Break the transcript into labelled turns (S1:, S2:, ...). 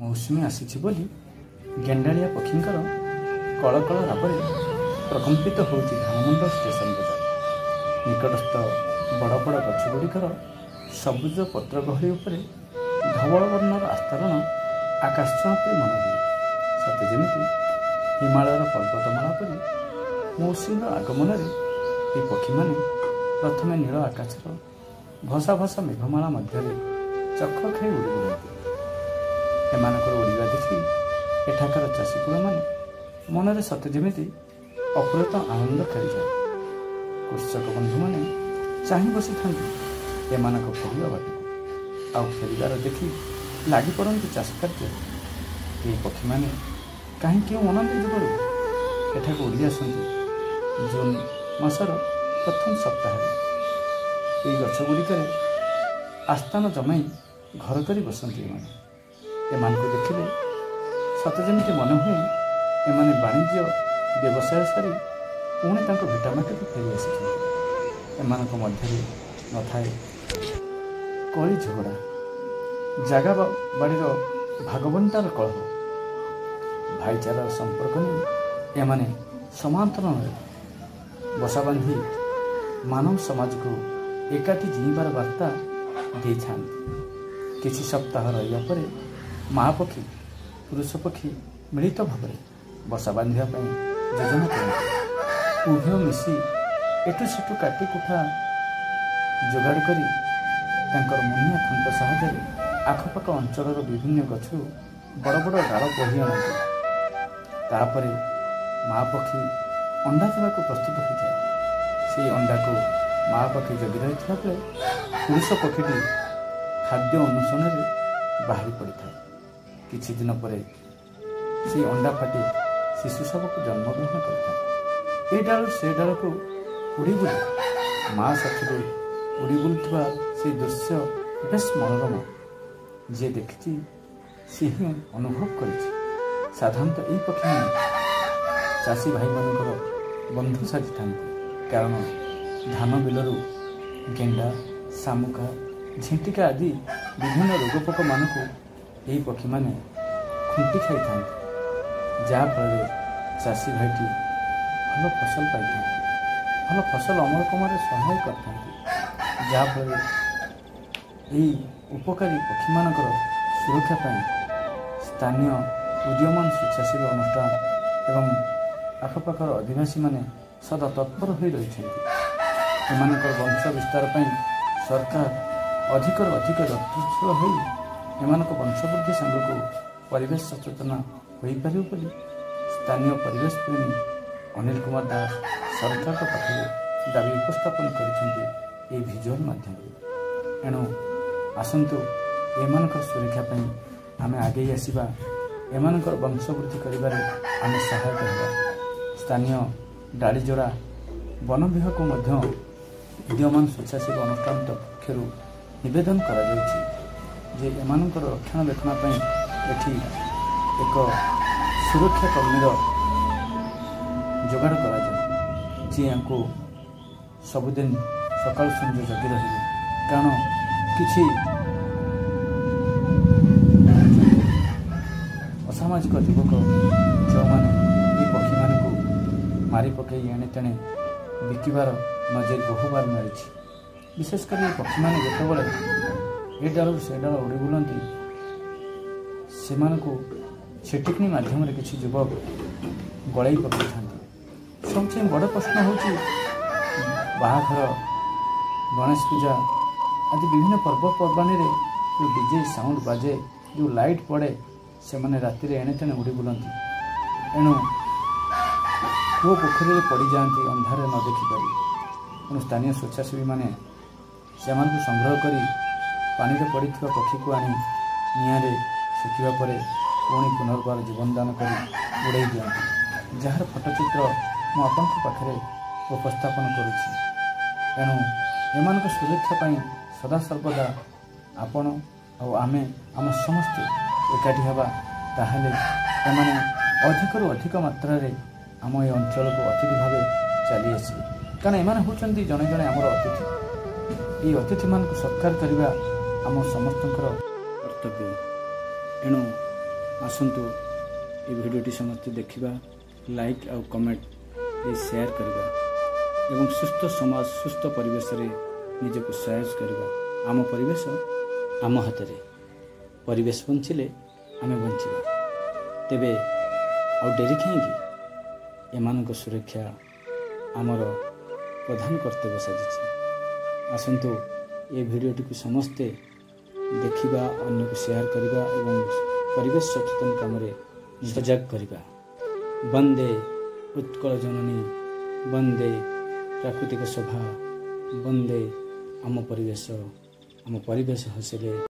S1: मौसुमी आसी बोली गेंडाड़िया पक्षींकर कलकल राबरे प्रकम्पित होउछि धानमंडल स्टेशन बजार। निकटस्थ बड़ बड़ गछगुड़िकर सबुज पत्र गहरी उपरे धवल वर्णर आस्तरण आकाश छुआं मन हुए। सते जेमिति हिमालयर पर्वतमाला परि मौसुमीर आगमन ये पक्षी मैंने प्रथमे नील आकाशर भसा भसा मेघमाला मध्य चक्र खाई उड़ी बुलाती। एमानकर उड़िबा देखि एठाकर चाषीकूल मैंने मनरे सते जेमिति अपूरत आनंद खेली जाए। कृषक बंधु मैंने चाहि बसी था एमानक फेरिया बाटू आउ फेरिबार देखि लगी पड़ती चाष कार्य। ये पक्षी मैंने कहीं क्यों अनंत जुगल एठाक उड़ी आसती जून मासर प्रथम सप्ताह। ये गछगुड़िकर आस्थान जमाई घर कर बसती। एमान को देखिले सते जेमिति मन हुए एमाने वाणिज्य व्यवसाय सारी पुणी तांको भिटामाटी को फेरी आसी। एमानक मध्य न थाए कली झगड़ा जागा बाड़ीर भागबंटार कलह। भाईचारार संपर्क नहीं एमाने समांतरण बसा बांधी मानव समाज को एकाठी जीवार वार्ता दे था। किसी सप्ताह रहा पर माँ पक्षी पुरुष पक्षी मिलित भाव बसा बांधा योजना करते। उभय मिसी एटू सेटू काटी कुटा जोगाड़ कर मुनिया खुंट साहाଯ୍य आखपाख अंचल विभिन्न गछरू बड़ बड़ डाल बही आनते। तापर माँ पक्षी अंडा देवाक प्रस्तुत होता है। से अंडा को माँ पक्षी जगि रही बेले पुरुष पक्षीटी खाद्य अन्वेषण में बाहरी पड़ी था। किछि दिन पर से अंडा फाटी शिशु सबक जन्म ग्रहण करता। ए डाल से डाल को उड़ी बुली माँ साथी उड़ी बुलुवा से दृश्य बेस मनोरम। जे देखी सी ही अनुभव कर। साधारणतः ये पक्षी मैंने चाषी भाई मानकर बंधु साजी था। कारण धान बिलरू गेंडा शामुका झिंटिका आदि विभिन्न रोगपोक मानक यही पक्षी मैंने खुंटी खाई था। जहाँफल चाषी भाईटी भल फसल पाई भल फसल अमल कमार सहाय कर। जहाँफल यही उपकारी पक्षी मानकर सुरक्षा पाई स्थानीय उदीयमान स्वेच्छासेवी अनुष्ठान एवं आखपाखर अधिवासी माने सदा तत्पर हो रही। एमानकर वंश विस्तार पर सरकार अधिक यत्नशील हो एमानक वंशवृद्धि सांगक परिवेश सचेतना हो पार स्थानीय परिवेश प्रेमी अनिल कुमार दास सरकार पाखे दाबी उपस्थापन कर विजुअल माध्यम। एणु आसतु एमानकर सुरक्षा पाई आमे आगे आसिबा एमानकर वंशवृद्धि करिबारे आमे सहायक हेबा। स्थानीय डालीजोड़ा वन विभाग को मध्य विद्यमान स्वेच्छासेवी अनुष्ठान पक्षर निवेदन करा जे एमानकर रक्षणाबेक्षण पाई एठी एक सुरक्षा कर्मीर जोगाड़ करा जाए जी यांको सबुदिन सकाल संजे जगी रही। कारण किछि असामाजिक युवक जो मैंने ये पक्षी मान मारी पकई एणे तेणे बिकबार नजर बहुबार मिली। विशेषकर ये पक्षी मैंने जिते ए डाल से डाल उड़ी बुलती से छिटिकनी मध्यम किसी युवक गड़ाई पकई था। सबसे बड़ प्रश्न हूँ बाहाघर गणेश पूजा आदि विभिन्न पर्वपर्वाणी जो डीजे साउंड बाजे जो लाइट पड़े से मैंने राति एणे तेणे उड़ी बुलती। एणु कूओ पोखरी पड़ जाती अंधार न देखिपारी। तेणु स्थानीय स्वेच्छासेवी मैंने से संग्रह कर पानी में पड़ी पक्षी को आनी निआरे सुखा पर पुणी पुनर्बार जीवनदान कर उड़ाई दिखती। जार फटोचित्र मुझे उपस्थापन करुँच। एणु एम सुरक्षा सदासर्वदा आपण आमे आम समस्ते एकाठी हवा ताहले एमाने अधिकरू अधिक मात्रा आम ये अंचल को अतिथि भाव चली आसवे। कारण एमाने होचंती जने जने आमर अतिथि। ये अतिथि मान सत्कार करने आम समस्त कर्तव्य। एणु आसतु ये भिडियोटी समस्ते देखा लाइक आउ कमेंट शेयर करवा एवं सुस्थ समाज सुस्थ परिवेश रे निजक सहयोग करवा। आम परिवेश आम हाथ में, परिवेश बंचिले आम बंचा। तेबे आ डेरी कहीं एमान सुरक्षा आमर प्रधान कर्तव्य साजिश। आसतु ये भिडियोटी को समस्ते देखा, अन्य को शेयर करवा एवं परिवेश सचेतन काम सजग करवा। वंदे उत्कल जननी, वंदे प्राकृतिक शोभा, वंदे आम परिवेश हसिले